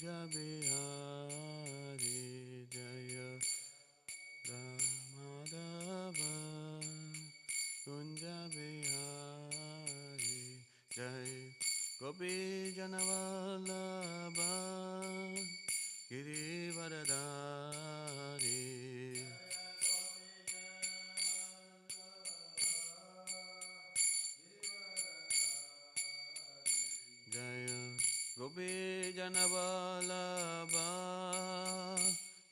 Kunja Bihari Jaya Ramadava Kunja Bihari Jaya Gopi Janavallabha Girivaradari Jaya Gopi Janavallabha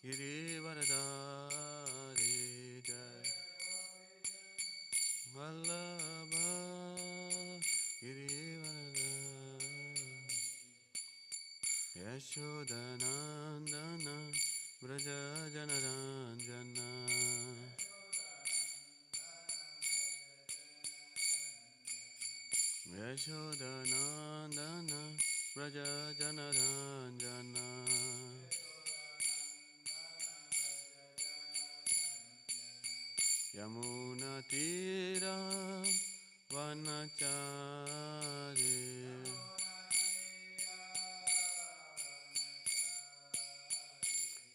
Girivaradari Jaya Vallabha Girivaradari Yashodanandana Braja Janaranjana Yashodanandana Braja Janaranjana Yamuna Tira Vanachari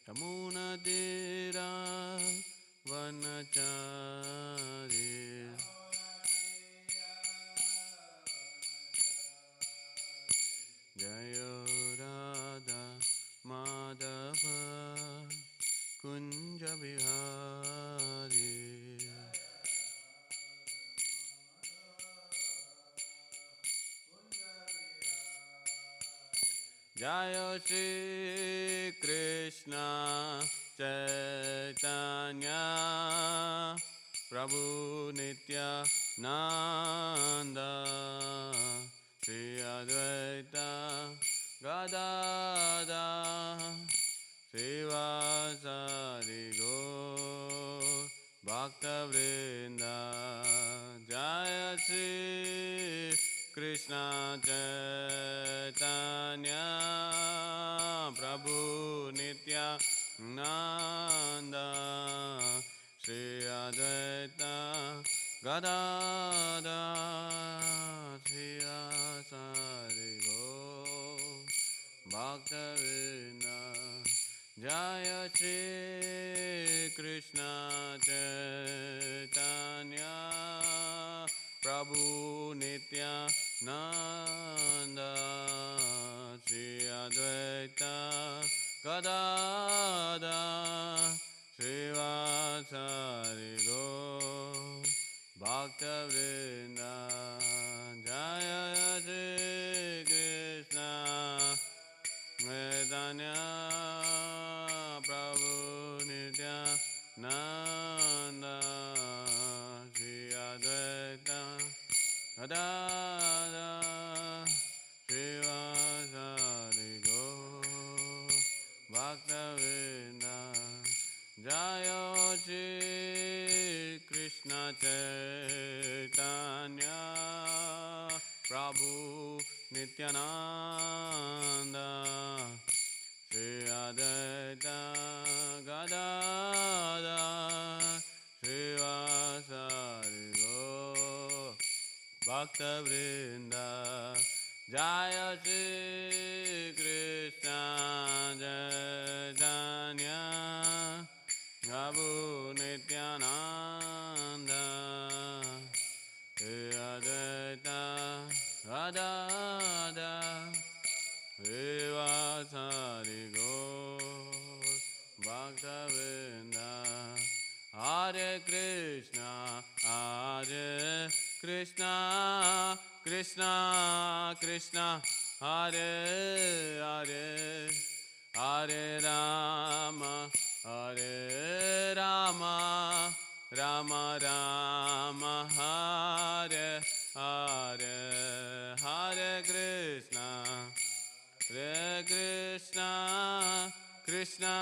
Yamuna Tira Vanachari Jaya Radha Madhava Kunja Bihari Jaya Shri Krishna Chaitanya Prabhu Nitya Nanda Shri Advaita Gadada Srivasari Gaur Bhaktivedanta Jaya Shri Krishna Chaitanya Prabhu Nitya Nanda Shri Advaita Gadada Srivasari Gaur Bhaktivedanta Jaya Shri Krishna Chaitanya Prabhu Nitya Nanda Shri Advaita Gadada Srivasari Gaur Bhaktivedanta Jaya Shri Krishna Chaitanya Prabhu Nitya Nanda Shri Advaita Gadada Srivasari Gaur Bhaktivedanta Jaya Shri Krishna Chaitanya Prabhu Nityananda Shri Advaita Gadada Srivasari Gaur Bhaktivedanta Jaya Shri Krishna Chaitanya Prabhu Nityananda Shri Advaita Gadada Srivasari Gaur Bhaktivedanta Hare Krishna Krishna Krishna Hare Hare Hare Rama Rama Rama Hare Hare Hare Krishna Krishna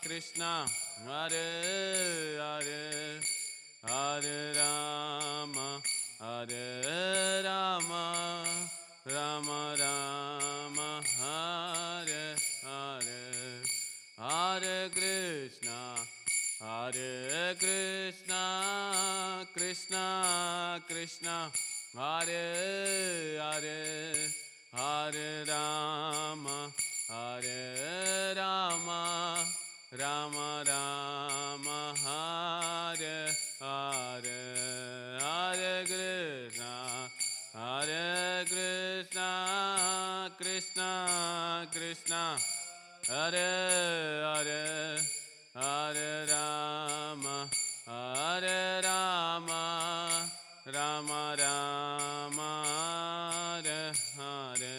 Krishna Hare Hare Hare Rama Rama Rama Hare Hare Hare Krishna Krishna Krishna Hare Hare Hare Rama Rama, Rama Rama, Hare Hare, Hare Krishna, Hare Krishna, Krishna Krishna, Hare Hare, Hare Rama, Hare Rama, Rama Rama, Hare Hare,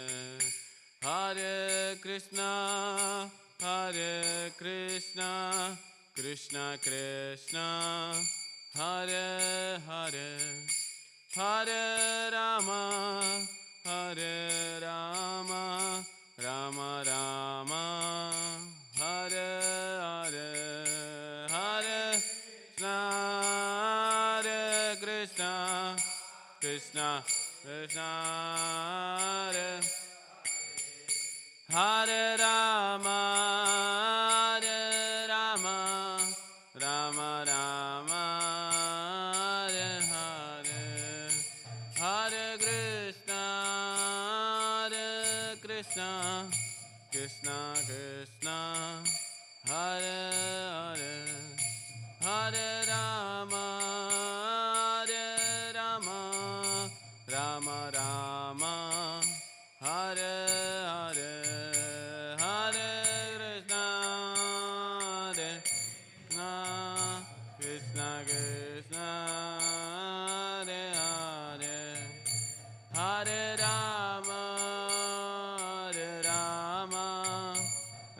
Hare Krishna, Hare Krishna, Krishna Krishna, Hare Hare, Hare Rama, Hare Rama, Rama Rama, Hare Hare, Hare Krishna, Krishna Krishna, Hare Hare Rama, Hare Rama, Rama Rama, Hare Hare, Hare Krishna, Krishna Krishna, Hare Hare, Hare Rama, Rama Rama, Hare Hare, Hare Krishna, Krishna Krishna, Hare Hare, Hare Rama,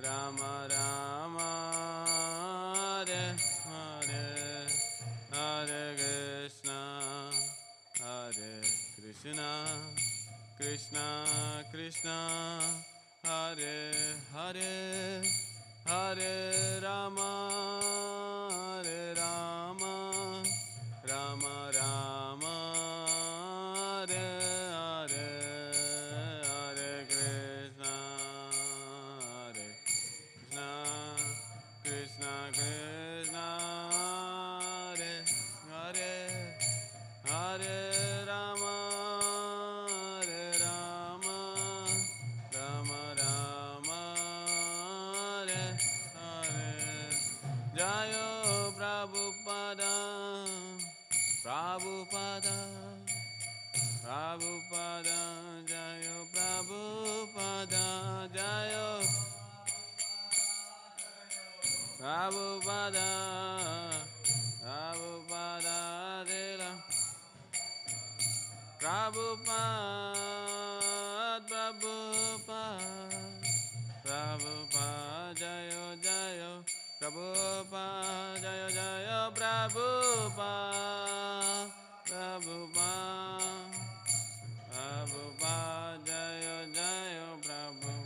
Rama Rama, Hare Hare, Hare Krishna, Krishna Krishna, Hare Hare, Hare Rama, Rama Rama, Hare Hare, Hare Krishna, Krishna Krishna, Hare Hare, Hare Rama, Rama Rama, Hare Hare. Jayo Prabhupada, Prabhupada, Prabhupada, Jayo Prabhupada, Jayo Prabhupada, Prabhupada, Dela Prabhupada, Prabhupada, Prabhupada, Jayo Jayo Prabhupada, Jayo Jayo Prabhupada, Prabhupada, Prabhupada, Jayo Jayo Prabhupada.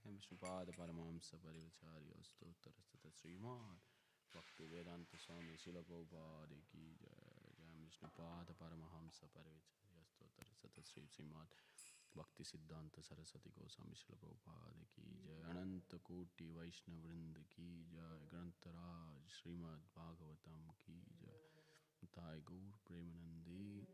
Vishnupada Paramahamsa Parivacharya Stotra Sthita Śrīmad Bhaktivedanta Swami Śrīla Prabhupada Ki Jai. Jai Vishnupada Paramahamsa Parivacharya Stotra Sthita Śrīmad Bhaktivedanta Saraswati Goswami Śrīla Prabhupada Ki Jai. Ananta Koti Vaishnavrind Ki Jai. Grantaraj Śrīmad Bhāgavatam Ki Jai. Thai Gaur Premanandi.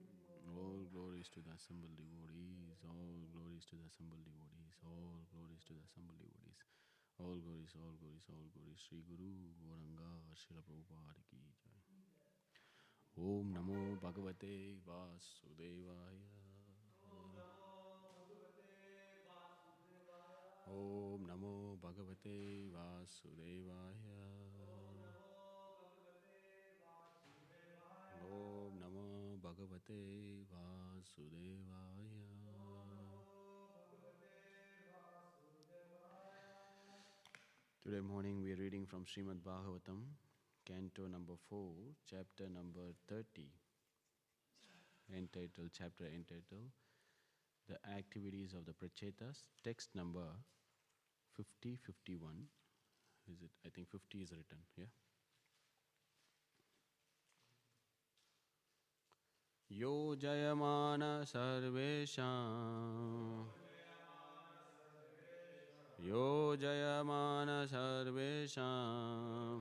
All glories to the assembled devotees, all glories to the assembled devotees, all glories to the assembled devotees, all glories, all glories, all glories. Shri Guru Gauranga Srila Prabhupada Ki Jai. Om Namo Bhagavate Vasudevaya. Om Namo Bhagavate Vasudevaya. Om Namo Bhagavate Vasudevaya. Today morning we are reading from Śrīmad Bhāgavatam, Canto number 4, chapter number 30, chapter entitled The Activities of the Prachetas, text number 50-51. Is it? I think 50 is written here. Yo Jayamana Sarvesham, Yo Jayamana Sarvesham,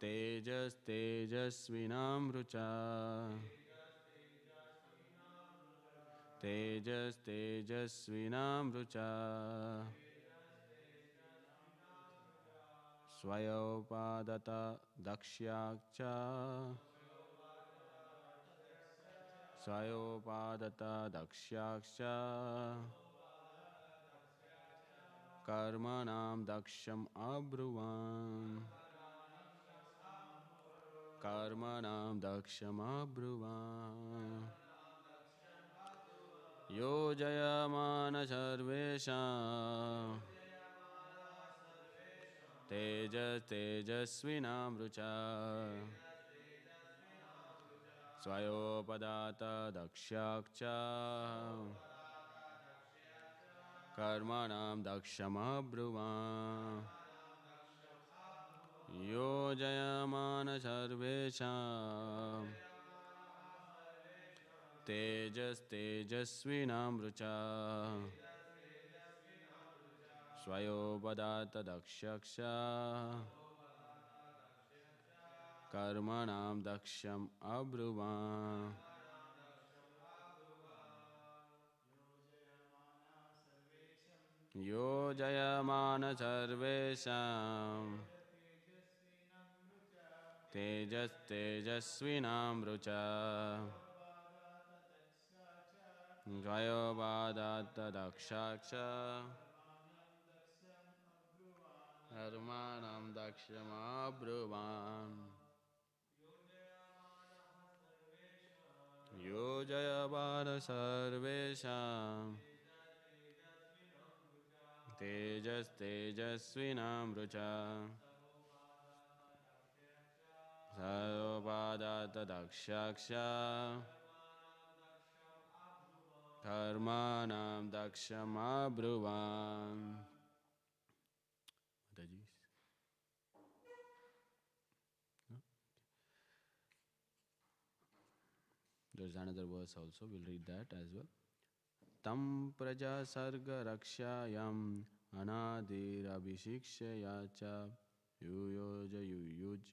Tejas Tejasvinam Rucha, Tejas tejasvinam rucha Swayopadata dakshyakcha Swayopadata dakshyakcha Karmanam daksham abruvam Karmanam daksham abruvam Yojayamana sarvesham Tejas tejasvinam rucha Swayopadata dakshakcha Karmanam daksham abruvam Yojayamana sarvesham Tejas tejasvinam rucha Swayopadata dakshaksha Karmanam daksham abruvam Yojayamana sarvesham Tejas tejasvinam rucha Swayopadata dakshaksha Karmanam daksham abruvam Yojayamana sarvesham Tejas tejasvinam rucha Swayopadata dakshaksha Karmanam daksham abruvam. Mataji. There's another verse also, we'll read that as well. Tam praja sarga rakshayam anadir abhishikshaya cha yuyoja yuyuj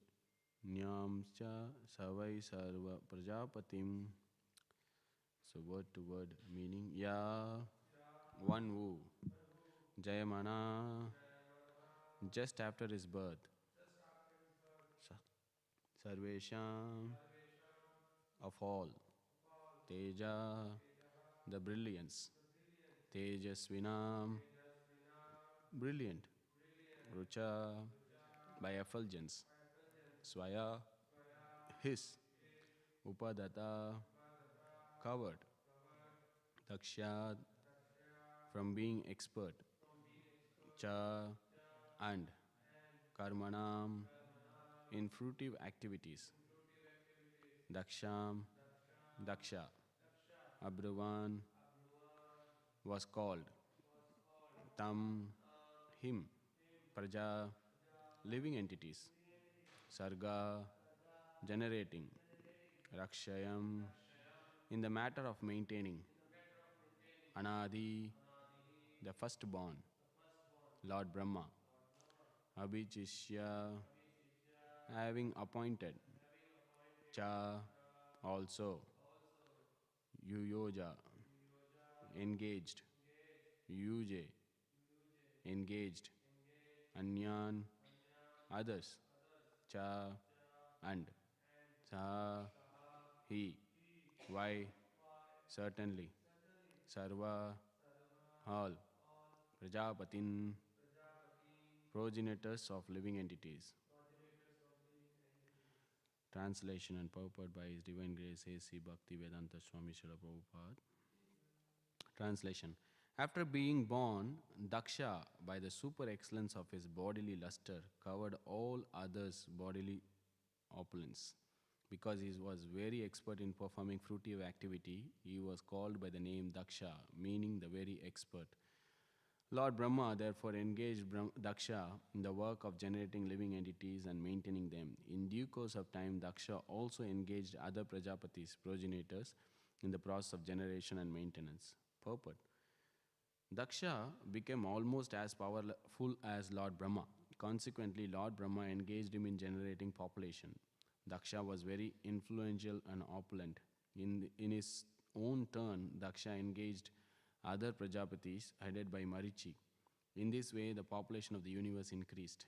nyamcha savai sarva prajapatim. So word to word meaning, ya, one who, Jayamana, just after his birth, Sarvesham, of all, Teja, the brilliance, Tejasvinam, brilliant, Rucha, by effulgence, Swaya, his, Upadata, covered, Dakshyat, from being expert, Cha, and Karmanam, in fruitive activities, Daksham, Daksha, Abruvan, was called, Tam, him, Praja, living entities, Sarga, generating, Rakshayam, in the matter of maintaining, Anadi, the firstborn, Lord Brahma, Abhichishya, having appointed, Cha, also, Yuyoja, engaged, Yuje, engaged, Anyan, others, Cha, and, Sa, he, why, certainly, Sarva, all, Prajapatin, progenitors of living entities. Translation and purport by His Divine Grace A.C. Bhaktivedanta Swami Srila Prabhupada. Translation. After being born, Daksha, by the super excellence of his bodily luster, covered all others' bodily opulence. Because he was very expert in performing fruitive activity, he was called by the name Daksha, meaning the very expert. Lord Brahma therefore engaged Daksha in the work of generating living entities and maintaining them. In due course of time, Daksha also engaged other Prajapatis, progenitors, in the process of generation and maintenance. Purport. Daksha became almost as powerful as Lord Brahma. Consequently, Lord Brahma engaged him in generating population. Daksha was very influential and opulent. In his own turn, Daksha engaged other Prajapatis headed by Marichi. In this way, the population of the universe increased.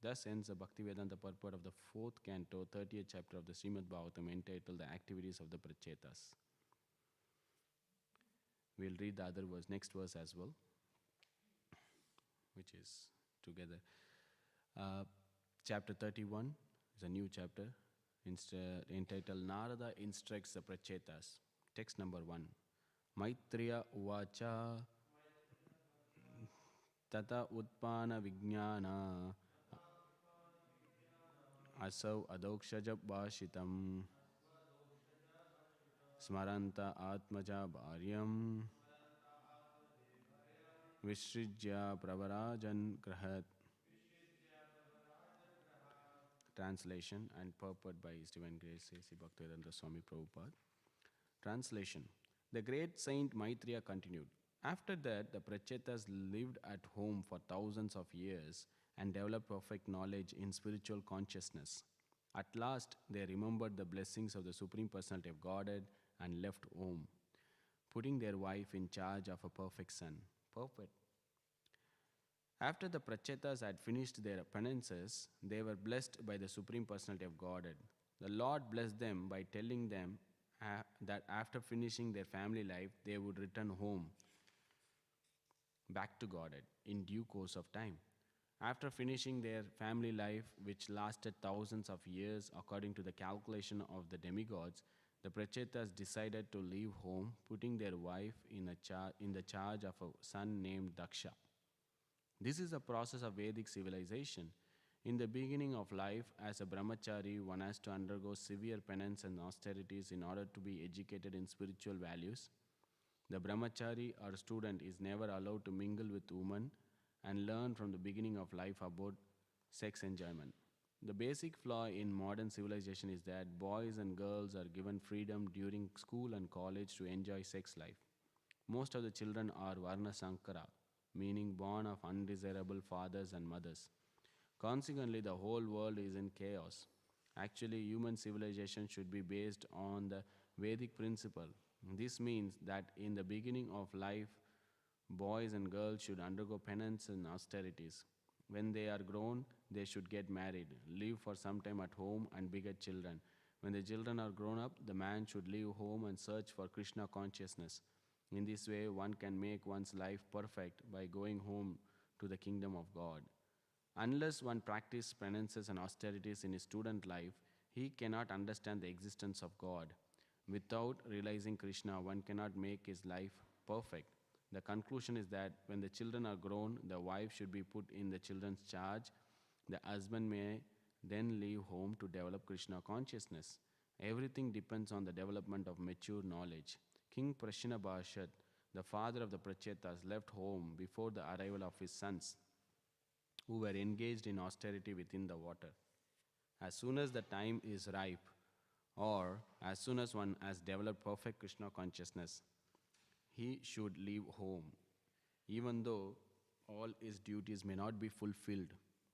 Thus ends the Bhaktivedanta purport of the 4th canto, 30th chapter of the Śrīmad Bhāgavatam, entitled The Activities of the Prachetas. We'll read the other verse, next verse as well, which is together. Chapter 31 is a new chapter entitled Narada Instructs the Prachetas. Text number 1. Maitreya Uvacha Tata Utpana Vijnana Asau Adokshaja Bhashitam Smaranta Atmaja Bharyam Vishrijya Pravarajan Grahat. Translation and purport by His Divine Grace A.C. Bhaktivedanta Swami Prabhupada. Translation. The great saint Maitreya continued. After that, the Prachetas lived at home for thousands of years and developed perfect knowledge in spiritual consciousness. At last, they remembered the blessings of the Supreme Personality of Godhead and left home, putting their wife in charge of a perfect son. Perfect. After the Prachetas had finished their penances, they were blessed by the Supreme Personality of Godhead. The Lord blessed them by telling them that after finishing their family life, they would return home, back to Godhead, in due course of time. After finishing their family life, which lasted thousands of years according to the calculation of the demigods, the Prachetas decided to leave home, putting their wife in the charge of a son named Daksha. This is a process of Vedic civilization. In the beginning of life, as a brahmachari, one has to undergo severe penance and austerities in order to be educated in spiritual values. The brahmachari or student is never allowed to mingle with women and learn from the beginning of life about sex enjoyment. The basic flaw in modern civilization is that boys and girls are given freedom during school and college to enjoy sex life. Most of the children are Varna Sankara, meaning born of undesirable fathers and mothers. Consequently, the whole world is in chaos. Actually, human civilization should be based on the Vedic principle. This means that in the beginning of life, boys and girls should undergo penance and austerities. When they are grown, they should get married, live for some time at home and beget children. When the children are grown up, the man should leave home and search for Krishna consciousness. In this way, one can make one's life perfect by going home to the kingdom of God. Unless one practices penances and austerities in his student life, he cannot understand the existence of God. Without realizing Krishna, one cannot make his life perfect. The conclusion is that when the children are grown, the wife should be put in the children's charge. The husband may then leave home to develop Krishna consciousness. Everything depends on the development of mature knowledge. King Prashinabhashat, the father of the Prachetas, left home before the arrival of his sons, who were engaged in austerity within the water. As soon as the time is ripe, or as soon as one has developed perfect Krishna consciousness, he should leave home, even though all his duties may not be fulfilled.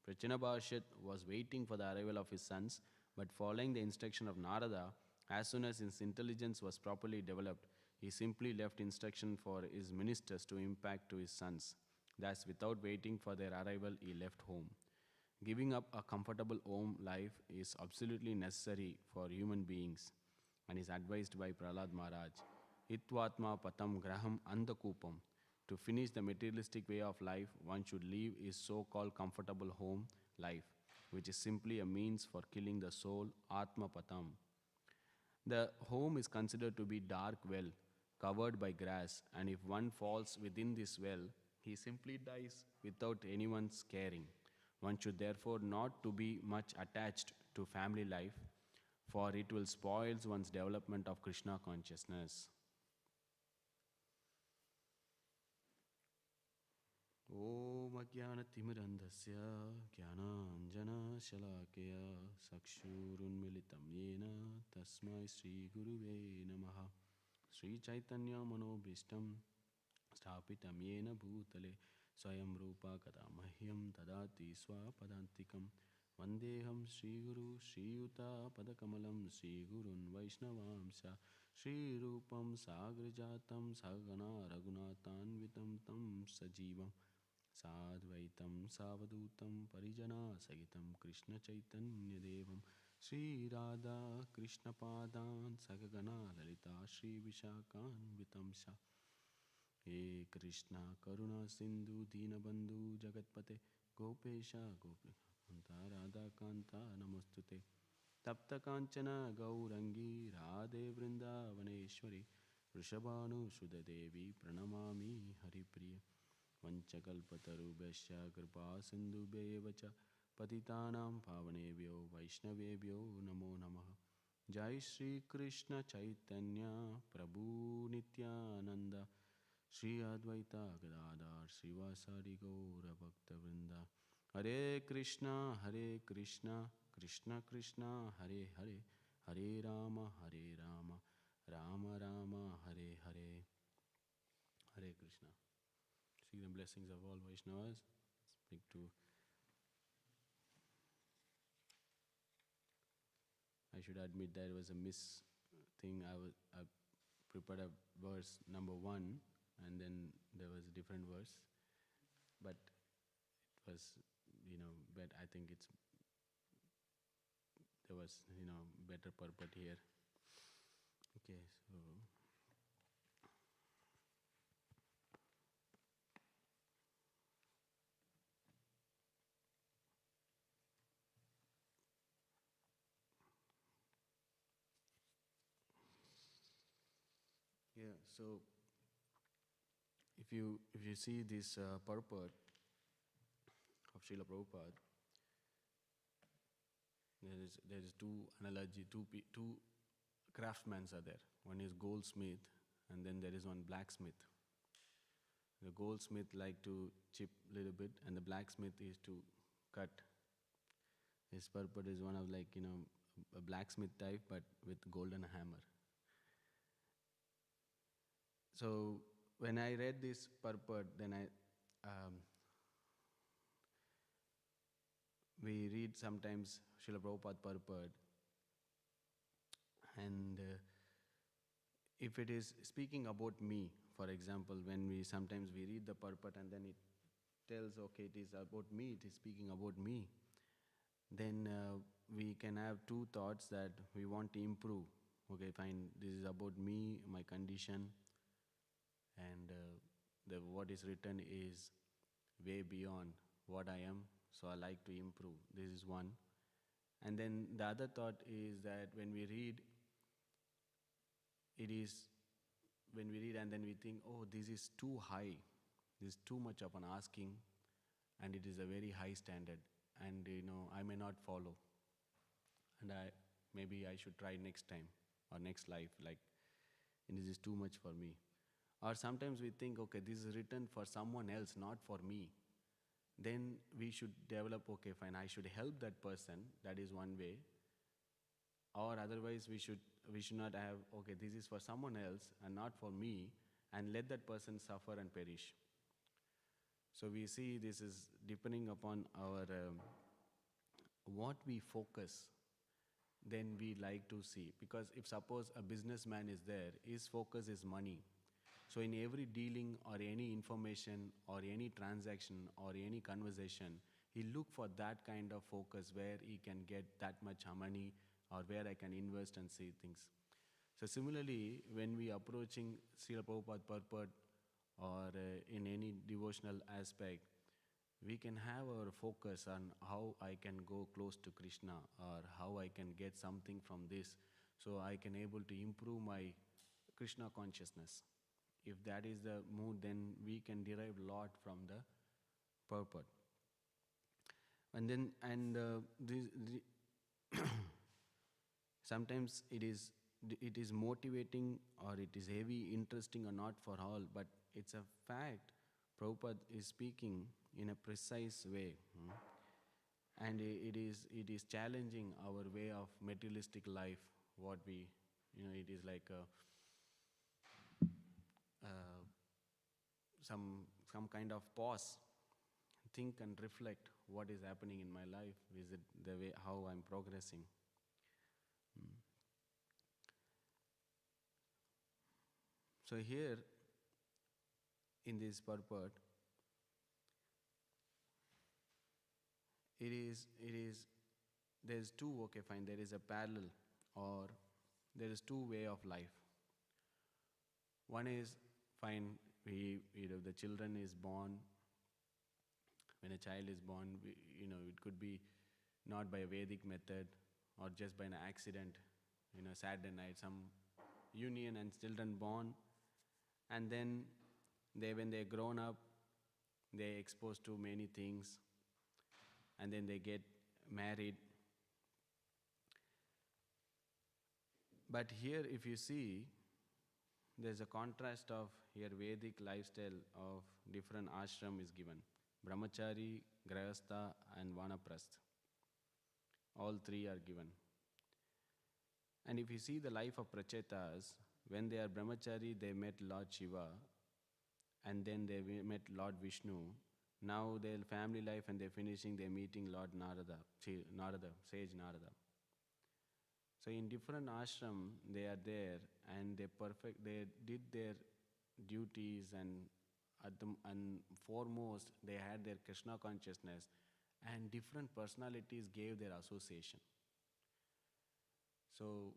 Prachinabhashat was waiting for the arrival of his sons, but following the instruction of Narada, as soon as his intelligence was properly developed, he simply left instruction for his ministers to impact to his sons. Thus, without waiting for their arrival, he left home. Giving up a comfortable home life is absolutely necessary for human beings and is advised by Prahlad Maharaj. Itvatma patam graham andakupam. To finish the materialistic way of life, one should leave his so-called comfortable home life, which is simply a means for killing the soul, Atma patam. The home is considered to be dark well, covered by grass, and if one falls within this well, he simply dies without anyone's caring. One should therefore not to be much attached to family life, for it will spoil one's development of Krishna consciousness. Om Ajnana Timirandasya Jnananjana Shalakaya Sakshurunmilitam Yena Tasmai Sri Guruve Namaha Sri Chaitanya Manobhishtam Sthapitam Yena Bhutale Swayam Rupa Kadamahyam Tadati Swapadantikam Vandeham Sri Guru Sri Yuta Padakamalam Sri Gurun Vaishnavamsa Shri Rupam Sagrajatam Sagana Raghunatanvitam Tam Sajivam Sadvaitam Savadutam Parijana Sagitam Krishna Chaitanya Devam Shri Radha Krishna Padan Sagagana Lalita Shri Vishakan Vitamsha He Krishna Karuna Sindhu Dinabandhu Jagatpate Gopesha Gopikanta Radha Kanta Namostute Tapta Kanchana Gaurangi Radhe Vrindavaneshwari Vrishabhanu Shudadevi Pranamami Haripriya Vanchakalpatarubhasya Kripa Sindhubhyevacha Patitanam Pavanebhyo Vaishnavebhyo Namo Namaha Jai Shri Krishna Chaitanya Prabhu Nityananda Shri Advaita Gadadhar Srivasari Gaura Bhaktivinoda Hare Krishna Krishna Krishna Hare Hare Hare Rama Rama Rama Hare Hare Hare Krishna. Seek the blessings of all Vaishnavas. Speak to. I should admit there was a miss thing. I prepared a verse number 1 and then there was a different verse. But it was, but I think there was, better purport here. Okay, so. Yeah, so if you see this purport of Srila Prabhupada, there is two analogy, two craftsmen are there. One is goldsmith, and then there is one blacksmith. The goldsmith like to chip a little bit, and the blacksmith is to cut. His purport is one of a blacksmith type, but with golden hammer. So when I read this purport, then we read sometimes Srila Prabhupada purport, and if it is speaking about me, for example, when sometimes we read the purport and then it tells, okay, it is about me, it is speaking about me, then we can have two thoughts that we want to improve. Okay, fine, this is about me, my condition, and what is written is way beyond what I am, so I like to improve. This is one. And then the other thought is that when we read and then we think, oh, this is too high, this is too much of an asking, and it is a very high standard, and I may not follow, and maybe I should try next time or next life, this is too much for me. Or sometimes we think, okay, this is written for someone else, not for me. Then we should develop, okay, fine, I should help that person. That is one way. Or otherwise we should not have, okay, this is for someone else and not for me, and let that person suffer and perish. So we see this is depending upon our what we focus, then we like to see. Because if suppose a businessman is there, his focus is money. So in every dealing or any information or any transaction or any conversation, he look for that kind of focus where he can get that much money or where I can invest and see things. So similarly, when we approaching Srila Prabhupada purport or in any devotional aspect, we can have our focus on how I can go close to Krishna or how I can get something from this, so I can able to improve my Krishna consciousness. If that is the mood, then we can derive a lot from the purport. And then, sometimes it is motivating or it is heavy, interesting or not for all, but it's a fact. Prabhupada is speaking in a precise way, and it is challenging our way of materialistic life. What we, it is like some kind of pause, think and reflect what is happening in my life. Is it the way how I'm progressing? So here in this purport, there's two, okay fine, there is a parallel, or there is two way of life. One is, fine, the children is born, when a child is born, it could be not by a Vedic method or just by an accident, Saturday night, some union and children born, and then when they're grown up, they're exposed to many things, and then they get married. But here, if you see, there's a contrast of here Vedic lifestyle of different ashram is given. Brahmachari, Grahastha and Vanaprasth. All three are given. And if you see the life of Prachetas, when they are Brahmachari, they met Lord Shiva, and then they met Lord Vishnu. Now their family life, and they're finishing, they're meeting Lord Narada, sage Narada. So in different ashram, they are there, and they did their duties, and foremost, they had their Krishna consciousness, and different personalities gave their association. So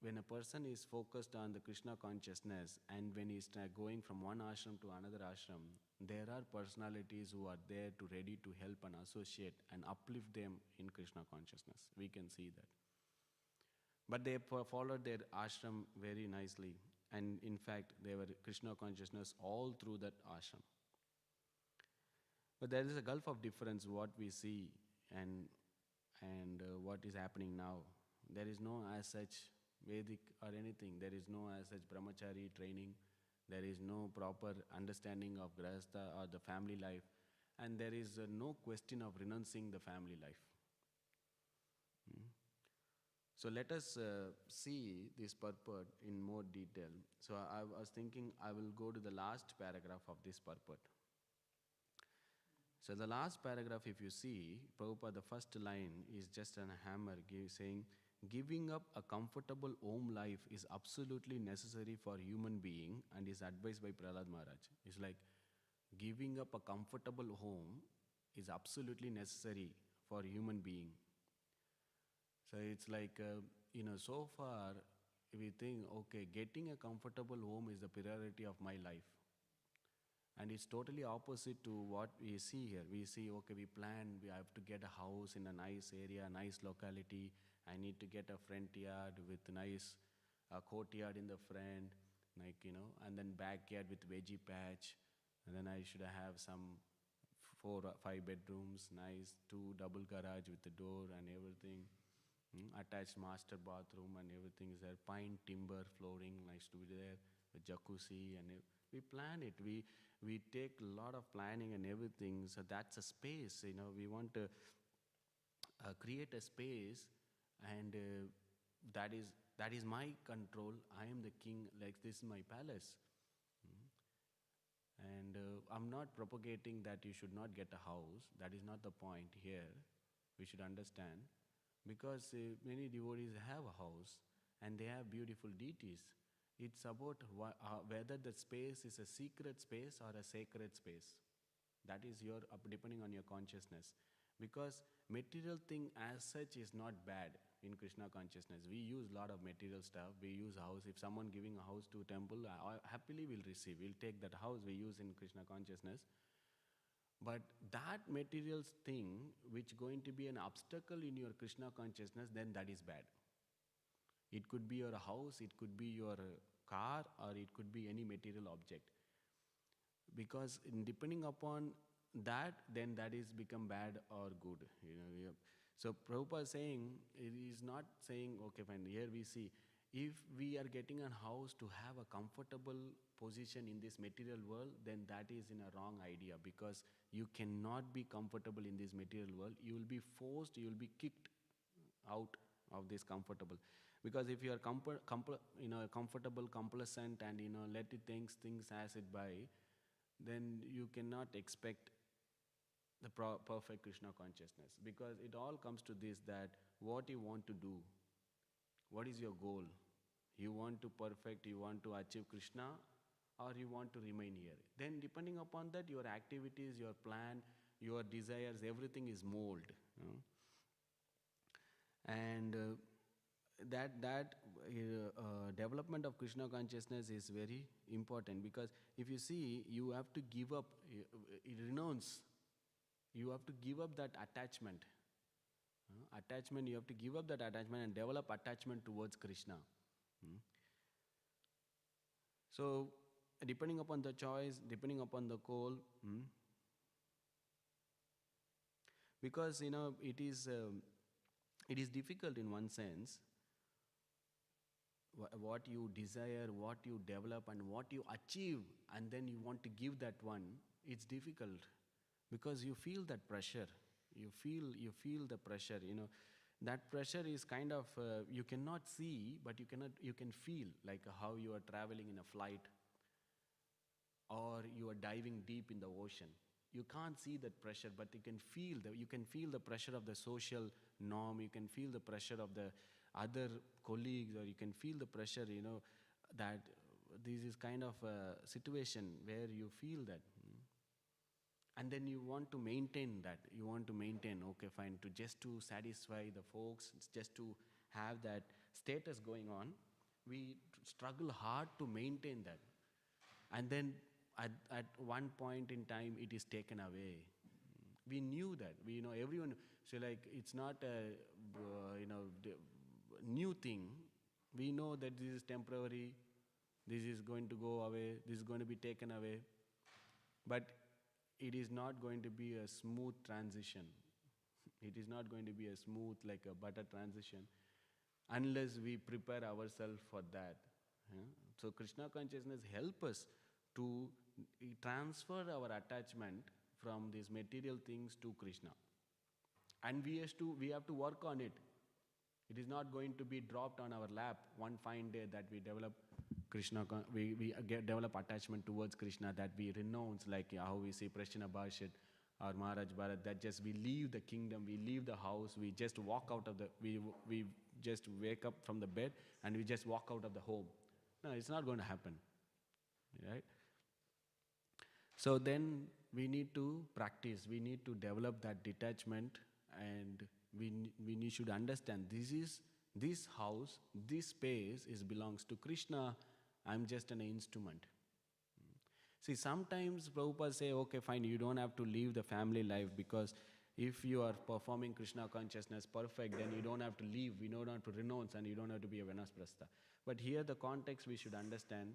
when a person is focused on the Krishna consciousness, and when he's going from one ashram to another ashram, there are personalities who are there to ready to help and associate and uplift them in Krishna consciousness. We can see that. But they followed their ashram very nicely, and in fact, they were Krishna consciousness all through that ashram. But there is a gulf of difference what we see and what is happening now. There is no as such Vedic or anything. There is no as such brahmachari training. There is no proper understanding of grahastha or the family life. And there is no question of renouncing the family life. So let us see this purport in more detail. So I was thinking I will go to the last paragraph of this purport. So the last paragraph, if you see, Prabhupada, the first line is just a hammer saying, giving up a comfortable home life is absolutely necessary for human being, and is advised by Prahlad Maharaj. It's like giving up a comfortable home is absolutely necessary for human being. So it's like, so far we think, okay, getting a comfortable home is the priority of my life. And it's totally opposite to what we see here. We see, okay, we plan, we have to get a house in a nice area, nice locality. I need to get a front yard with nice courtyard in the front, and then backyard with veggie patch. And then I should have some 4 or 5 bedrooms, nice 2 double garage with the door and everything. Attached master bathroom and everything is there. Pine timber flooring, nice to be there. With jacuzzi, and we plan it. We take a lot of planning and everything. So that's a space. We want to create a space, and that is my control. I am the king. Like, this is my palace. And I'm not propagating that you should not get a house. That is not the point here. We should understand. Because many devotees have a house and they have beautiful deities. It's about whether the space is a secret space or a sacred space. That is depending on your consciousness. Because material thing as such is not bad in Krishna consciousness. We use a lot of material stuff. We use house. If someone giving a house to a temple, happily we'll receive. We'll take that house we use in Krishna consciousness. But that material thing which going to be an obstacle in your Krishna consciousness, then that is bad. It could be your house, it could be your car, or it could be any material object. Because depending upon that, then that is become bad or good. So Prabhupada is saying, it is not saying, okay fine, here we see, if we are getting a house to have a comfortable position in this material world, then that is in a wrong idea, because you cannot be comfortable in this material world. You will be forced, you will be kicked out of this comfortable. Because if you are comfortable, complacent, and let it things as it by, then you cannot expect the perfect Krishna consciousness. Because it all comes to this, that what you want to do, what is your goal You want to perfect, you want to achieve Krishna, or you want to remain here. Then depending upon that, your activities, your plan, your desires, everything is mold. And that development of Krishna consciousness is very important, because if you see, you have to give up, renounce, you have to give up that attachment. Attachment, you have to give up that attachment and develop attachment towards Krishna. So, depending upon the choice, depending upon the goal, because it is difficult in one sense. What you desire, what you develop, and what you achieve, and then you want to give that one, it's difficult, because you feel that pressure. You feel the pressure. That pressure is kind of you cannot see, but you can feel, like how you are traveling in a flight, or you are diving deep in the ocean. You can't see that pressure, but you can feel the pressure of the social norm. You can feel the pressure of the other colleagues, or you can feel the pressure, that this is kind of a situation where you feel that. And then you want to maintain that. You want to maintain, okay, fine, just to satisfy the folks, just to have that status going on. We struggle hard to maintain that. And then at one point in time, it is taken away. We knew that. Everyone, so like, it's not a, new thing. We know that this is temporary, this is going to go away, this is going to be taken away. But it is not going to be a smooth transition. It is not going to be a smooth, like a butter transition, unless we prepare ourselves for that. So Krishna consciousness help us to transfer our attachment from these material things to Krishna. And we have to work on it. It is not going to be dropped on our lap one fine day that we develop Krishna, we develop attachment towards Krishna, that we renounce, like how we see Prashna Bhashit or Maharaj Bharat, that just we leave the kingdom, we leave the house, we just walk out of we just wake up from the bed and we just walk out of the home. No, it's not going to happen, right? So then we need to practice, we need to develop that detachment, and we should understand this house, this space belongs to Krishna. I'm just an instrument. See, sometimes Prabhupada say, okay, fine, you don't have to leave the family life, because if you are performing Krishna consciousness perfect, then you don't have to leave, you don't have to renounce, and you don't have to be a Vanasprastha. But here the context we should understand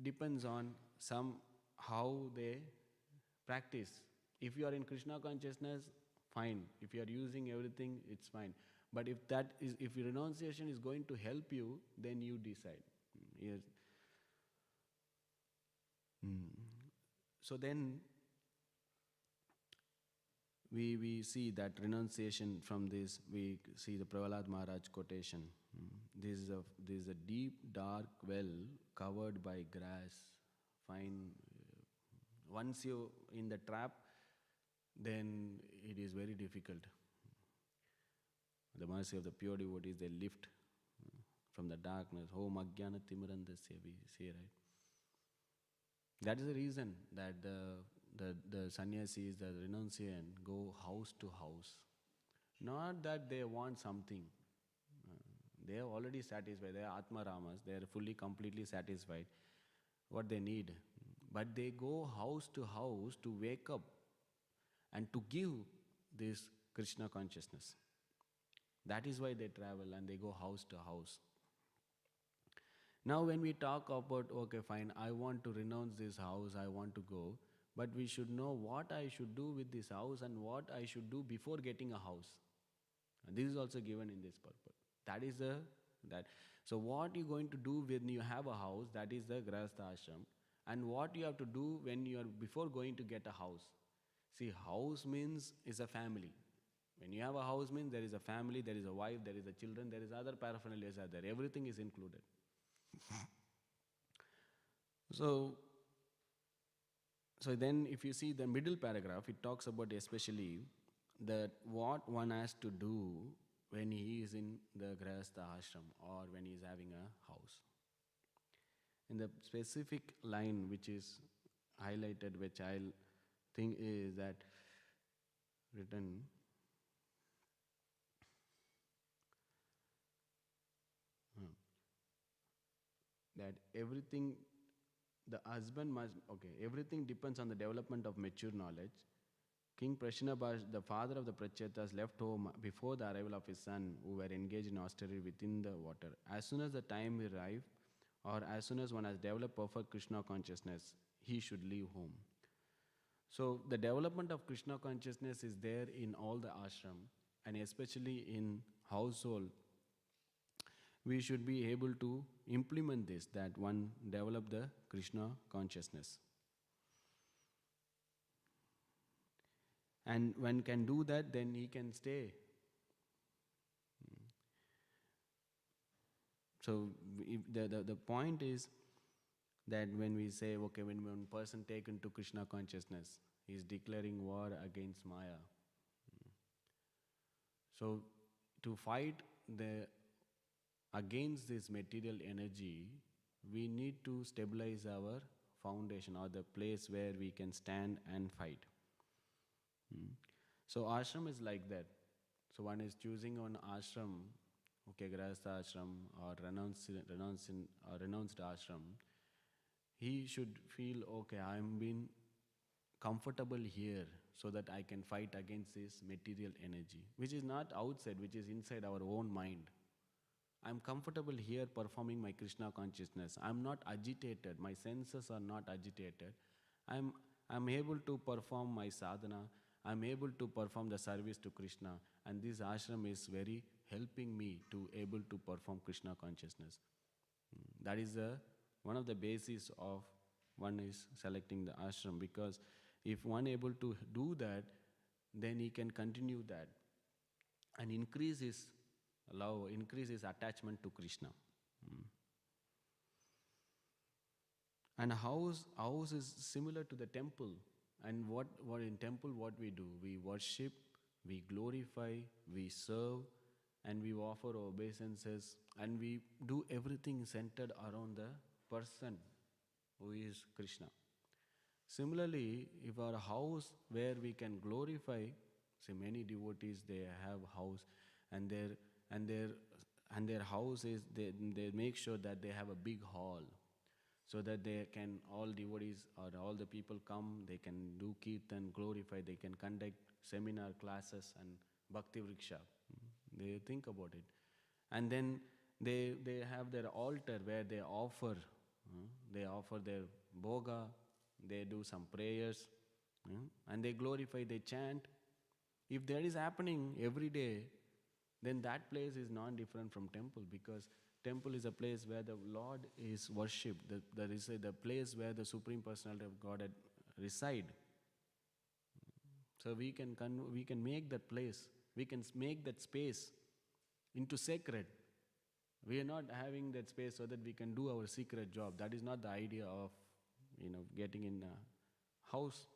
depends on how they practice. If you are in Krishna consciousness, fine. If you are using everything, it's fine. But if your renunciation is going to help you, then you decide. Yes. So then we see that renunciation from this. We see the Prahlad Maharaj quotation. This is a deep, dark well covered by grass. Fine. Once you in the trap, then it is very difficult. The mercy of the pure devotees, they lift from the darkness. Om Ajnana Timirandasya, we say, right? That is the reason that the sannyasis, the renunciant, go house to house. Not that they want something. They are already satisfied. They are Atma Ramas. They are fully, completely satisfied what they need. But they go house to house to wake up and to give this Krishna consciousness. That is why they travel and they go house to house. Now when we talk about, okay, fine, I want to renounce this house, I want to go, but we should know what I should do with this house and what I should do before getting a house. And this is also given in this purport. That is that. So what you're going to do when you have a house, that is the Grahastha ashram. And what you have to do when you are before going to get a house. See, house means is a family. When you have a house means there is a family, there is a wife, there is a children, there is other paraphernalias are there. Everything is included. So then if you see the middle paragraph, it talks about especially that what one has to do when he is in the Grahastha ashram or when he is having a house. In the specific line which is highlighted, which I'll think is that written, that everything, the husband must, everything depends on the development of mature knowledge. King Prashinabhas, the father of the Prachetas, left home before the arrival of his son, who were engaged in austerity within the water. As soon as the time arrived, or as soon as one has developed perfect Krishna consciousness, he should leave home. So the development of Krishna consciousness is there in all the ashram, and especially in household. We should be able to implement this, that one develop the Krishna consciousness. And one can do that, then he can stay. So if the point is that when we say, okay, when one person taken to Krishna consciousness, he is declaring war against Maya. So to fight against this material energy, we need to stabilize our foundation, or the place where we can stand and fight. So ashram is like that. So one is choosing one ashram, Grahastha ashram or renounced ashram. He should feel, I am being comfortable here so that I can fight against this material energy, which is not outside, which is inside our own mind. I am comfortable here performing my Krishna consciousness. I am not agitated. My senses are not agitated. I am able to perform my sadhana. I am able to perform the service to Krishna, and this ashram is very helping me to able to perform Krishna consciousness. That is one of the bases of one is selecting the ashram, because if one able to do that, then he can continue that and increase his love, increase his attachment to Krishna. And house is similar to the temple. And what in temple, what we do? We worship, we glorify, we serve, and we offer obeisances, and we do everything centered around the person who is Krishna. Similarly, if our house where we can glorify, see many devotees, they have house, and their house is, they make sure that they have a big hall, so that they can, all devotees or all the people come, they can do kirtan, glorify, they can conduct seminar classes and bhakti vriksha. They think about it. And then they have their altar where they offer their bhoga, they do some prayers, and they glorify, they chant. If that is happening every day, then that place is not different from temple, because temple is a place where the Lord is worshipped. That is the place where the Supreme Personality of Godhead reside. So we can make that place, we can make that space into sacred. We are not having that space so that we can do our secret job. That is not the idea of getting in a house.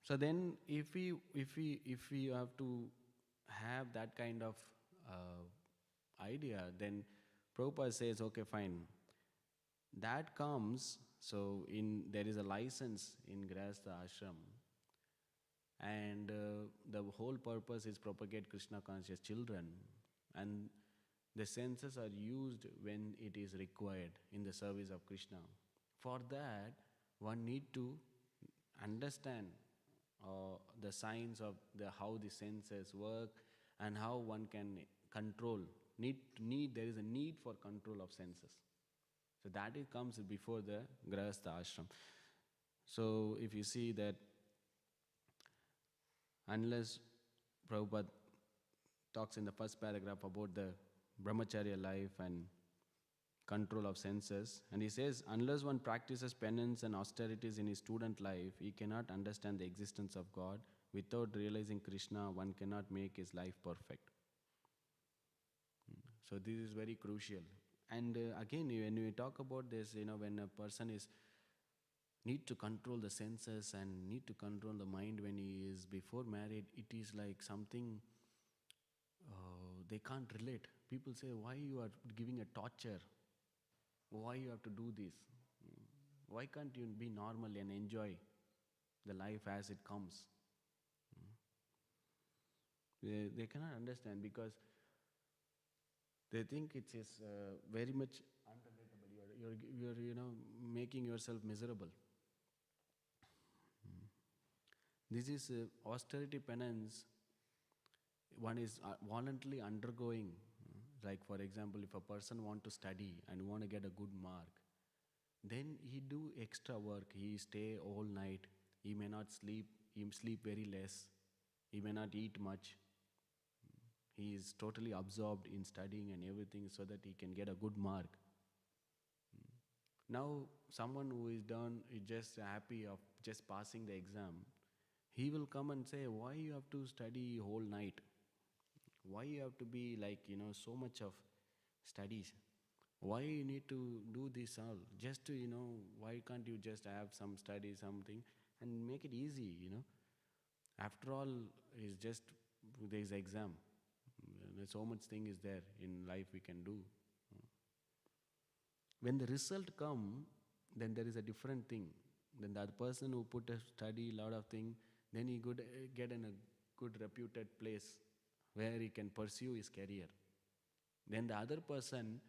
So then, if we have to have that kind of idea, then Prabhupada says, okay, fine. That comes, so there is a license in Grahastha ashram, and the whole purpose is propagate Krishna conscious children, and the senses are used when it is required in the service of Krishna. For that, one need to understand the science of how the senses work and how one can control. There is a need for control of senses. So that it comes before the Grahastha ashram. So if you see that, unless Prabhupada talks in the first paragraph about the brahmacharya life and control of senses, and he says, unless one practices penance and austerities in his student life, he cannot understand the existence of God. Without realizing Krishna, one cannot make his life perfect. So this is very crucial. And again, when we talk about this, when a person is need to control the senses and need to control the mind when he is before married, it is like something they can't relate. People say, why you are giving a torture? Why you have to do this? Why can't you be normal and enjoy the life as it comes? They cannot understand because they think it is very much unrelatable. You're making yourself miserable. This is austerity penance. One is voluntarily undergoing. Like for example, if a person want to study and want to get a good mark, then he do extra work. He stay all night. He may not sleep. He sleep very less. He may not eat much. He is totally absorbed in studying and everything so that he can get a good mark. Now, someone who is just happy of just passing the exam, he will come and say, why you have to study whole night? Why you have to be like, so much of studies? Why you need to do this all? Just to, why can't you just have some study, something, and make it easy, After all, it's just, there is exam. There's so much thing is there in life we can do. When the result come, then there is a different thing. Then that person who put a study, lot of thing, then he could get in a good reputed place where he can pursue his career. Then the other person,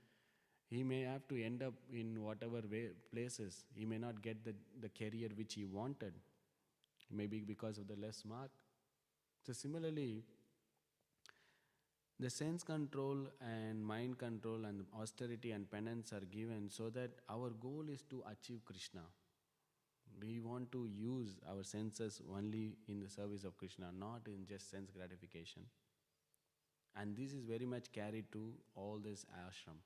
he may have to end up in whatever places. He may not get the career which he wanted, maybe because of the less mark. So similarly, the sense control and mind control and austerity and penance are given so that our goal is to achieve Krishna. We want to use our senses only in the service of Krishna, not in just sense gratification. And this is very much carried to all this ashram.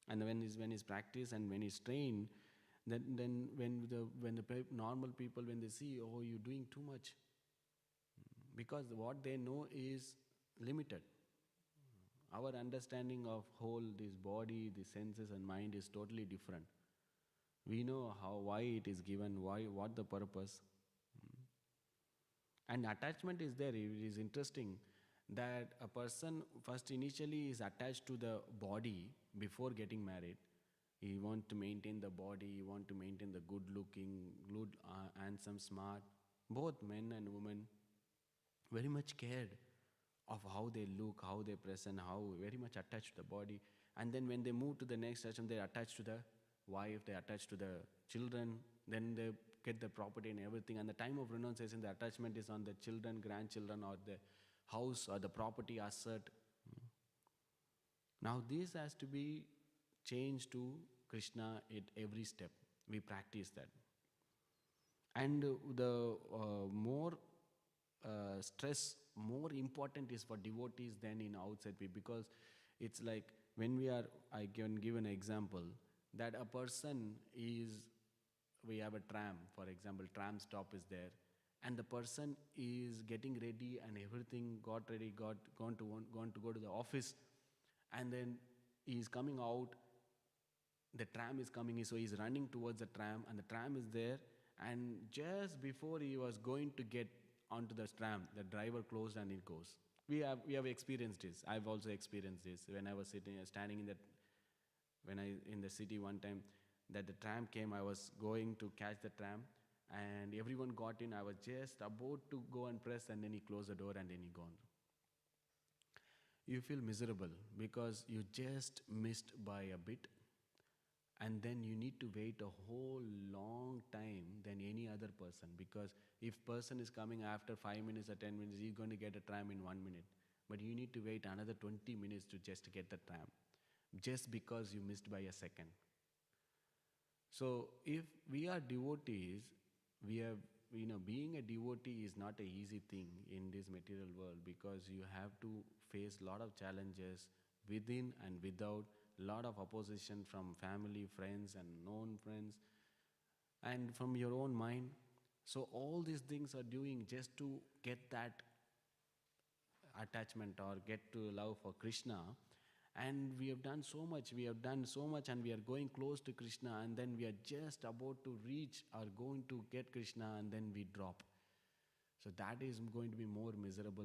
And when it's practiced and when it's trained, then when the normal people, when they see, oh, you're doing too much, because what they know is limited. Our understanding of whole this body, the senses and mind is totally different. We know why it is given, what the purpose. And attachment is there. It is interesting that a person first initially is attached to the body before getting married. He wants to maintain the body, he wants to maintain the good looking, good, handsome, smart. Both men and women very much cared of how they look, how they present, how very much attached to the body. And then when they move to the next session, they attach to the wife, they attach to the children, then they get the property and everything. And the time of renunciation, the attachment is on the children, grandchildren, or the house or the property asset. Now this has to be changed to Krishna at every step. We practice that. And the more stress, more important is for devotees than in outside people, because it's like I can give an example, that a person we have a tram, for example, tram stop is there, and the person is getting ready and everything, got ready, gone to go to the office, and then he is coming out, the tram is coming, so he's running towards the tram, and the tram is there, and just before he was going to get onto the tram, the driver closed and it goes. We have experienced this. I've also experienced this when I was standing in the city one time, that the tram came. I was going to catch the tram, and everyone got in. I was just about to go and press, and then he closed the door, and then he gone. You feel miserable because you just missed by a bit, and then you need to wait a whole long time than any other person, because if person is coming after 5 minutes or 10 minutes, he's going to get a tram in 1 minute. But you need to wait another 20 minutes to just get the tram, just because you missed by a second. So if we are devotees, being a devotee is not an easy thing in this material world, because you have to face a lot of challenges within and without, lot of opposition from family, friends and known friends, and from your own mind. So all these things are doing just to get that attachment or get to love for Krishna. And we have done so much, and we are going close to Krishna, and then we are just about to reach or going to get Krishna, and then we drop. So that is going to be more miserable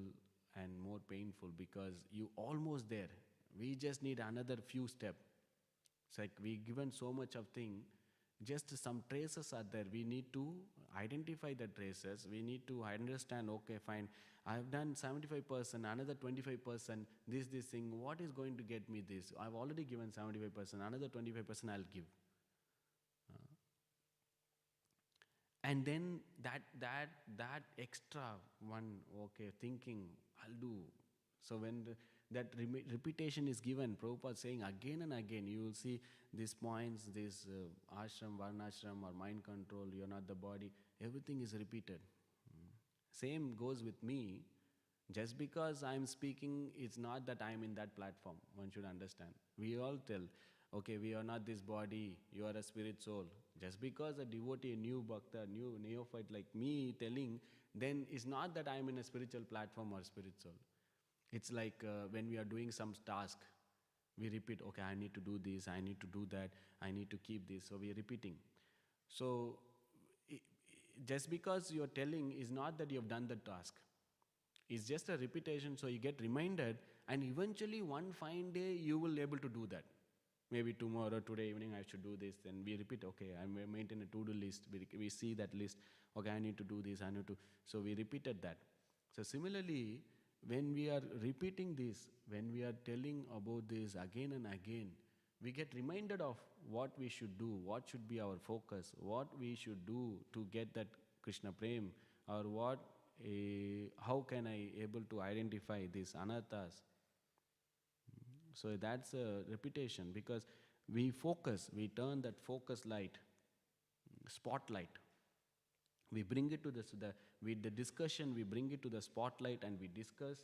and more painful, because you almost there. We just need another few steps. It's like we given so much of thing, just some traces are there. We need to identify the traces. We need to understand, okay, fine, I have done 75%, another 25%, this thing, what is going to get me this? I've already given 75%, another 25% I'll give. And then that extra one, okay, thinking, I'll do. So when that repetition is given, Prabhupada saying again and again, you will see these points, this ashram, varnashram, or mind control, you're not the body, everything is repeated. Same goes with me. Just because I'm speaking, it's not that I'm in that platform. One should understand. We all tell, okay, we are not this body, you are a spirit soul. Just because a devotee, a new bhakta, new neophyte like me telling, then it's not that I'm in a spiritual platform or spirit soul. It's like when we are doing some task, we repeat, okay, I need to do this, I need to do that, I need to keep this. So we are repeating. So just because you're telling is not that you've done the task. It's just a repetition, so you get reminded, and eventually one fine day you will be able to do that. Maybe tomorrow, today evening I should do this. Then we repeat, okay, I maintain a to-do list. We see that list, okay, I need to do this, I need to. So we repeated that. So similarly, when we are repeating this, when we are telling about this again and again, we get reminded of what we should do, what should be our focus, what we should do to get that Krishna Prem, or what, how can I able to identify these anarthas. So that's a repetition, because we focus, we turn that focus light, spotlight. We bring it to with the discussion, we bring it to the spotlight and we discuss,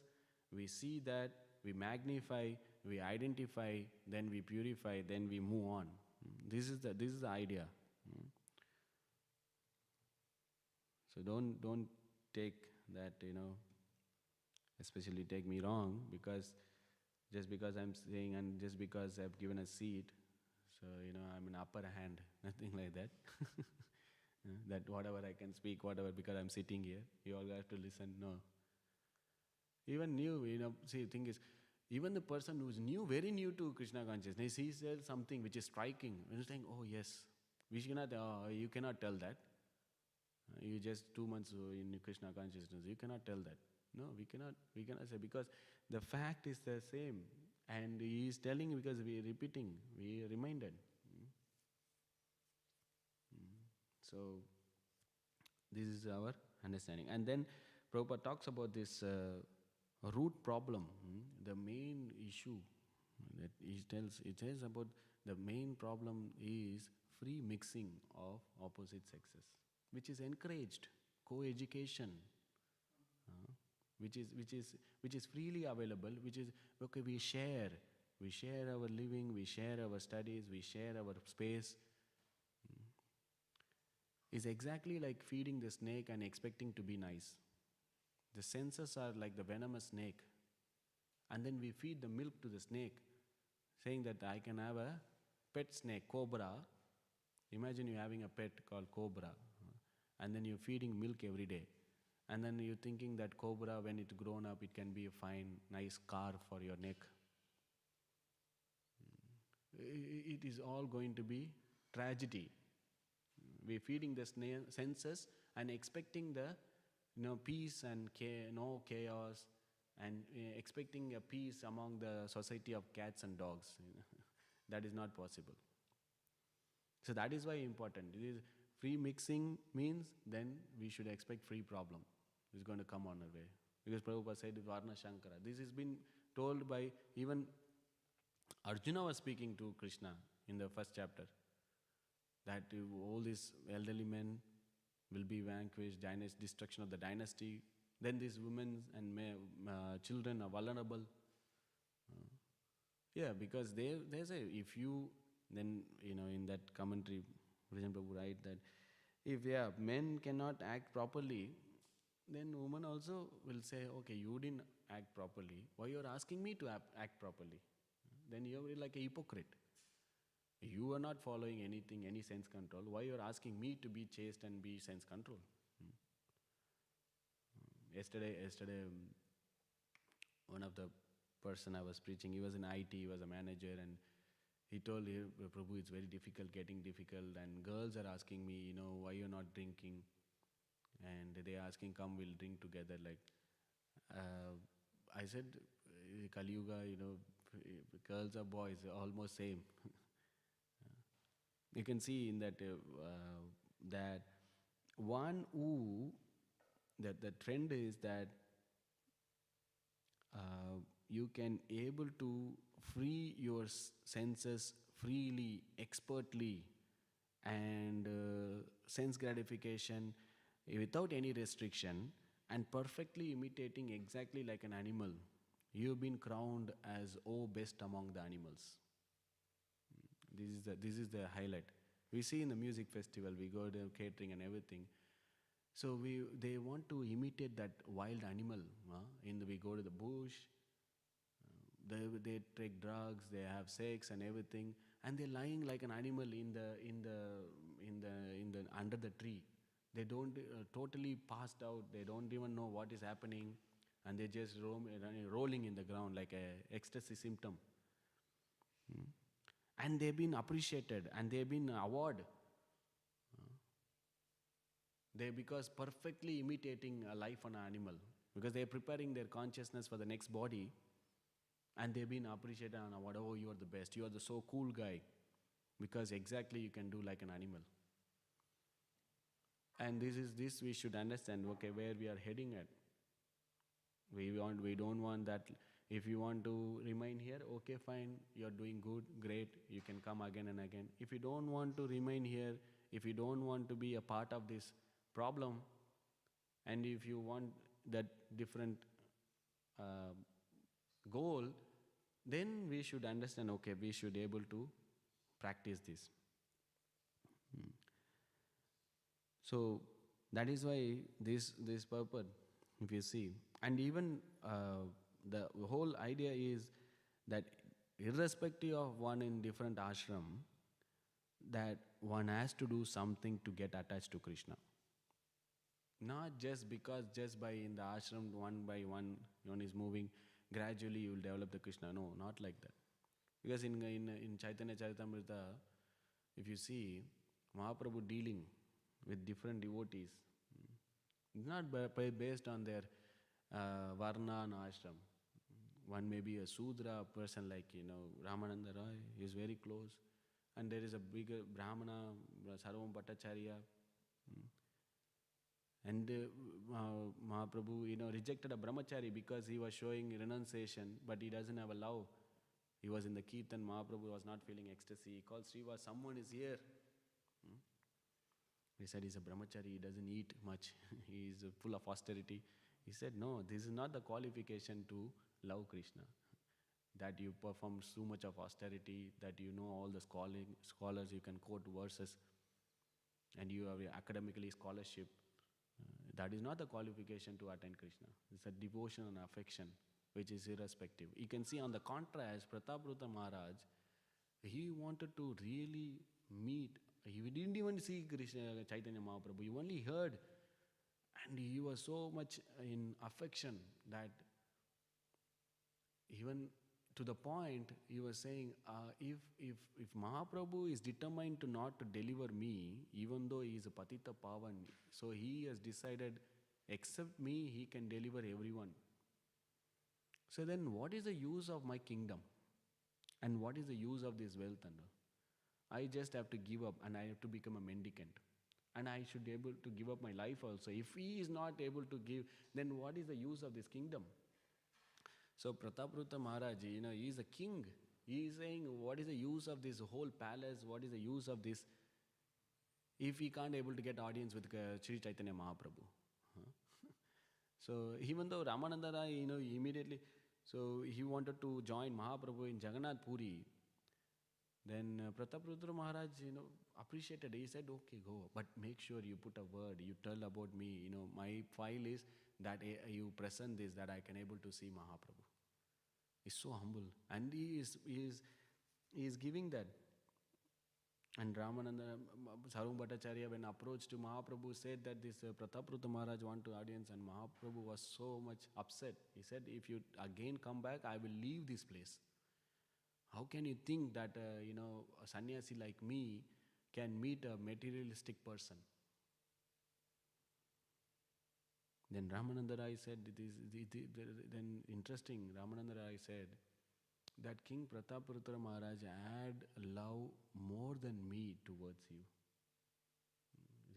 we see that, we magnify, we identify, then we purify, then we move on. This is the idea. So don't take that, especially take me wrong, because just because I'm saying and just because I've given a seat, so I'm an upper hand, nothing like that. That whatever I can speak, whatever, because I'm sitting here, you all have to listen. No. Even new, see, the thing is, even the person who's new, very new to Krishna consciousness, he says something which is striking. He's saying, oh yes, you cannot tell that. You just 2 months in Krishna consciousness, you cannot tell that. No, we cannot say, because the fact is the same. And he is telling because we are repeating, we are reminded. So, this is our understanding. And then Prabhupada talks about this root problem, the main issue that he tells about the main problem is free mixing of opposite sexes, which is encouraged, co-education, which is freely available, which is, okay, we share our living, we share our studies, we share our space. Is exactly like feeding the snake and expecting to be nice. The senses are like the venomous snake. And then we feed the milk to the snake, saying that I can have a pet snake, cobra. Imagine you having a pet called cobra. And then you're feeding milk every day. And then you're thinking that cobra, when it's grown up, it can be a fine, nice scarf for your neck. It is all going to be tragedy. We're feeding the senses and expecting the peace and no chaos, and expecting a peace among the society of cats and dogs. That is not possible. So that is why important. It is free mixing means then we should expect free problem. It's going to come on our way. Because Prabhupada said Varna Shankara. This has been told by even Arjuna was speaking to Krishna in the first chapter. That all these elderly men will be vanquished, destruction of the dynasty. Then these women and children are vulnerable. Because they say, if you, then, in that commentary, President Prabhu write that, if men cannot act properly, then women also will say, okay, you didn't act properly. Why you're asking me to act properly? then you are like a hypocrite. You are not following anything, any sense control. Why you are asking me to be chaste and be sense control? Yesterday, one of the person I was preaching, he was in IT, he was a manager, and he told me, Prabhu, it's very difficult, getting difficult, and girls are asking me, why you're not drinking? And they asking, come, we'll drink together. Like, I said, Kali Yuga, girls or boys, almost same. You can see in that that one who that the trend is that you can able to free your senses freely, expertly, and sense gratification without any restriction, and perfectly imitating exactly like an animal. You've been crowned as best among the animals. This is the highlight. We see in the music festival, we go to catering and everything. So they want to imitate that wild animal. We go to the bush, they take drugs, they have sex and everything, and they're lying like an animal in the under the tree. They don't totally passed out. They don't even know what is happening, and they just rolling in the ground like a ecstasy symptom. And they've been appreciated, and they've been awarded. Because perfectly imitating a life on an animal, because they're preparing their consciousness for the next body, and they've been appreciated and awarded. Oh, you are the best. You are the so cool guy, because exactly you can do like an animal. And this we should understand. Okay, where we are heading at. We don't want that. If you want to remain here, okay, fine. You're doing good, great. You can come again and again. If you don't want to remain here, if you don't want to be a part of this problem, and if you want that different goal, then we should understand, okay, we should able to practice this. So that is why this purpose, if you see, and even the whole idea is that irrespective of one in different ashram, that one has to do something to get attached to Krishna. Not just because just by in the ashram one by one is moving, gradually you will develop the Krishna. No, not like that. Because in Chaitanya Charitamrita, if you see Mahaprabhu dealing with different devotees, not based on their varna and ashram. One may be a Sudra person like Ramananda Roy, he is very close, and there is a bigger Brahmana, Sarvam Bhattacharya. And Mahaprabhu, rejected a brahmachari because he was showing renunciation, but he doesn't have a love. He was in the Kirtan, Mahaprabhu was not feeling ecstasy. He called Srivas, someone is here. He said he's a brahmachari, he doesn't eat much, he is full of austerity. He said, no, this is not the qualification to love Krishna. That you perform so much of austerity, that you know all the scholars, you can quote verses, and you have academically scholarship. That is not the qualification to attain Krishna. It's a devotion and affection, which is irrespective. You can see on the contrast, Prataprutta Maharaj, he wanted to really meet. He didn't even see Krishna, Chaitanya Mahaprabhu. He only heard. And he was so much in affection that even to the point he was saying, if Mahaprabhu is determined to not to deliver me, even though he is a Patita Pavan, so he has decided, except me, he can deliver everyone. So then what is the use of my kingdom? And what is the use of this wealth? I just have to give up, and I have to become a mendicant. And I should be able to give up my life also. If he is not able to give, then what is the use of this kingdom? So Prataprutta Maharaj, he is a king. He is saying, what is the use of this whole palace? What is the use of this if he can't able to get audience with Sri Chaitanya Mahaprabhu? So even though Ramananda Rai, immediately, so he wanted to join Mahaprabhu in Jagannath Puri. Then Prataprutta Maharaj, appreciated. He said, okay, go. But make sure you put a word. You tell about me. My file is that you present this, that I can able to see Mahaprabhu. He's so humble. And he is giving that. And Ramananda, Sarung Bhattacharya, when approached to Mahaprabhu, said that this Pratapruta Maharaj want to audience, and Mahaprabhu was so much upset. He said, if you again come back, I will leave this place. How can you think that, a sannyasi like me can meet a materialistic person? Then Ramananda Rai said, then interesting, Ramananda Rai said, that King Prataprutra Maharaj had love more than me towards you.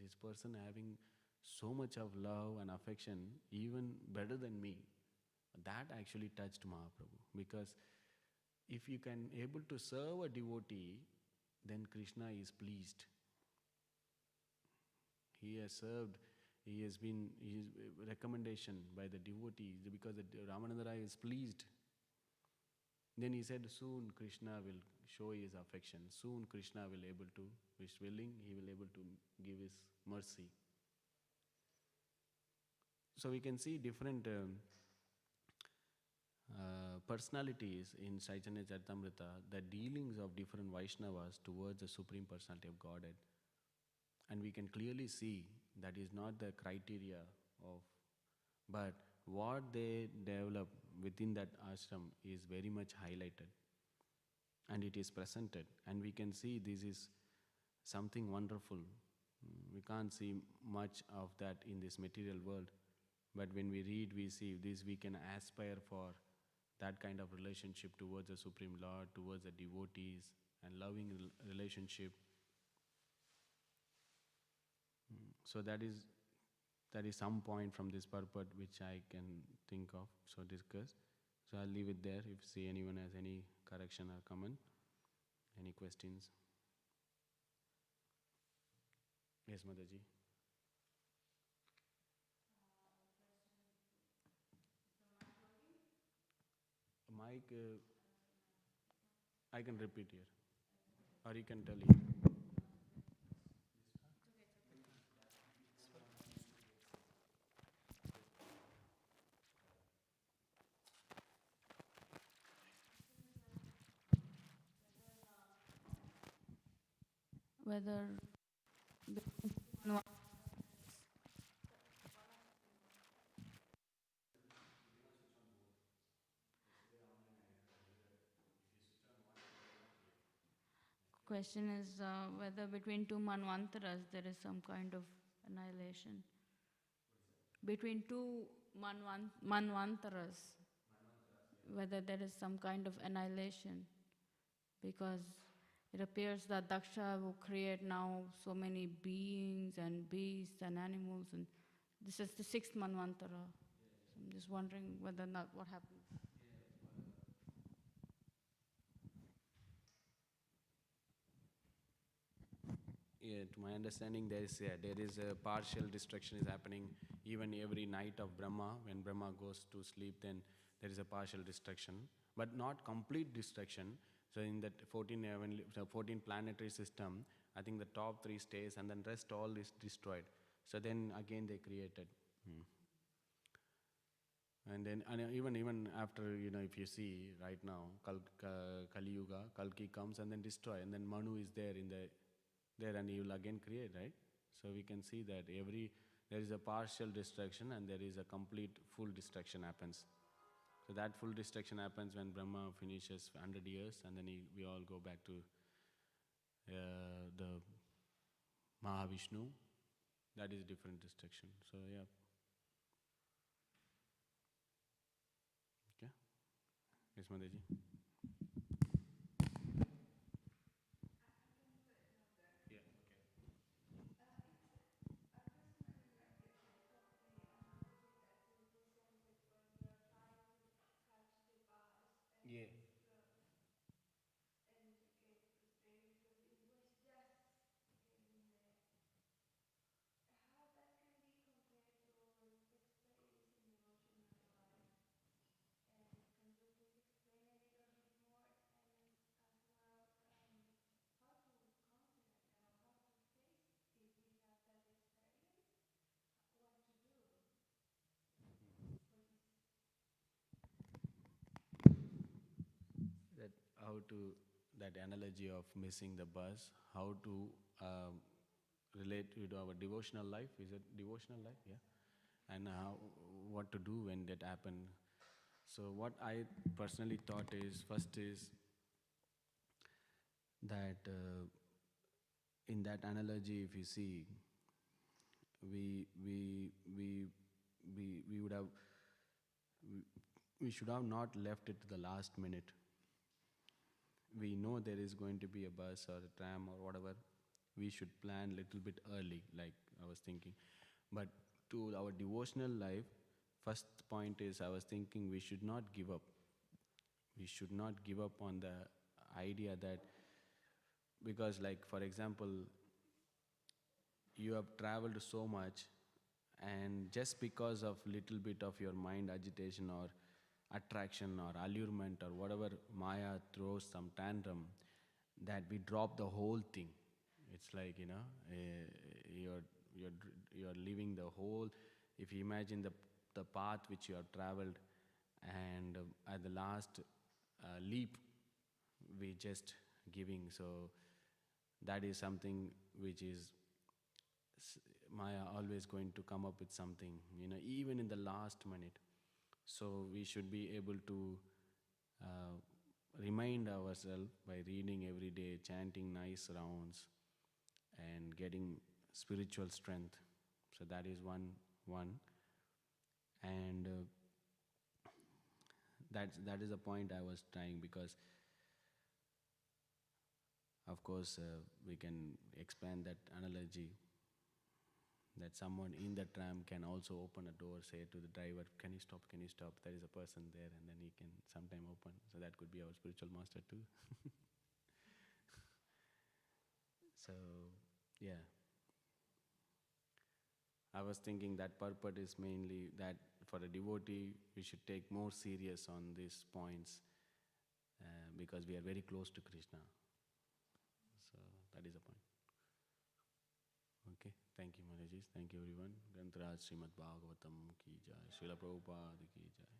This person having so much of love and affection, even better than me, that actually touched Mahaprabhu. Because if you can able to serve a devotee, then Krishna is pleased. He has served, he has been his recommendation by the devotee, because Ramananda Rai is pleased. Then he said, soon Krishna will show his affection. Soon Krishna will able to, wish willing, he will able to give his mercy. So we can see different personalities in Chaitanya Charitamrita, the dealings of different Vaishnavas towards the Supreme Personality of Godhead. And we can clearly see that is not the criteria of, but what they develop within that ashram is very much highlighted. And it is presented. And we can see this is something wonderful. We can't see much of that in this material world. But when we read, we see this, we can aspire for that kind of relationship towards the Supreme Lord, towards the devotees, and loving relationship. So that is some point from this purport which I can think of, so discuss. So I'll leave it there. If see anyone has any correction or comment, any questions. Yes, Mataji. Mic, I can repeat here, or you can tell it. Whether question is whether between two manvantaras there is some kind of annihilation. Between two manvantaras, whether there is some kind of annihilation, because it appears that Daksha will create now so many beings and beasts and animals, and this is the sixth manvantara. So I'm just wondering whether or not what happens. Yeah, to my understanding, there is a partial destruction is happening even every night of Brahma. When Brahma goes to sleep, then there is a partial destruction, but not complete destruction. So in that 14 planetary system, I think the top 3 stays, and then rest all is destroyed. So then again they created. And then even after, if you see right now, Kali Yuga, Kalki comes and then destroy, and then Manu is there and he will again create, right? So we can see that there is a partial destruction and there is a complete full destruction happens. So that full destruction happens when Brahma finishes 100 years, and then we all go back to the Mahavishnu. That is different destruction. So yeah. Okay. Yes, Mataji. Yeah. how to, that analogy of missing the bus, how to relate it to our devotional life. Is it devotional life? Yeah. And how, what to do when that happen. So what I personally thought is, first is that in that analogy, if you see, we would have, we should have not left it to the last minute. We know there is going to be a bus or a tram or whatever. We should plan little bit early, like I was thinking. But to our devotional life, first point is, I was thinking we should not give up. We should not give up on the idea that, because like for example, you have traveled so much, and just because of little bit of your mind agitation or attraction or allurement or whatever Maya throws some tantrum, that we drop the whole thing. It's like, you're leaving the whole. If you imagine the path which you have traveled, and at the last leap, we just giving. So that is something which is Maya always going to come up with something, even in the last minute. So we should be able to remind ourselves by reading every day, chanting nice rounds, and getting spiritual strength. So that is one. And that is the point I was trying, because of course we can expand that analogy, that someone in the tram can also open a door, say to the driver, can you stop, there is a person there, and then he can sometime open. So that could be our spiritual master too. So yeah, I was thinking that purport is mainly that for a devotee we should take more serious on these points, because we are very close to Krishna. So that is the point. Okay, thank you Maharaji, thank you everyone. Grantaraj Śrīmad Bhāgavatam ki jai, Srila Prabhupada ki jai.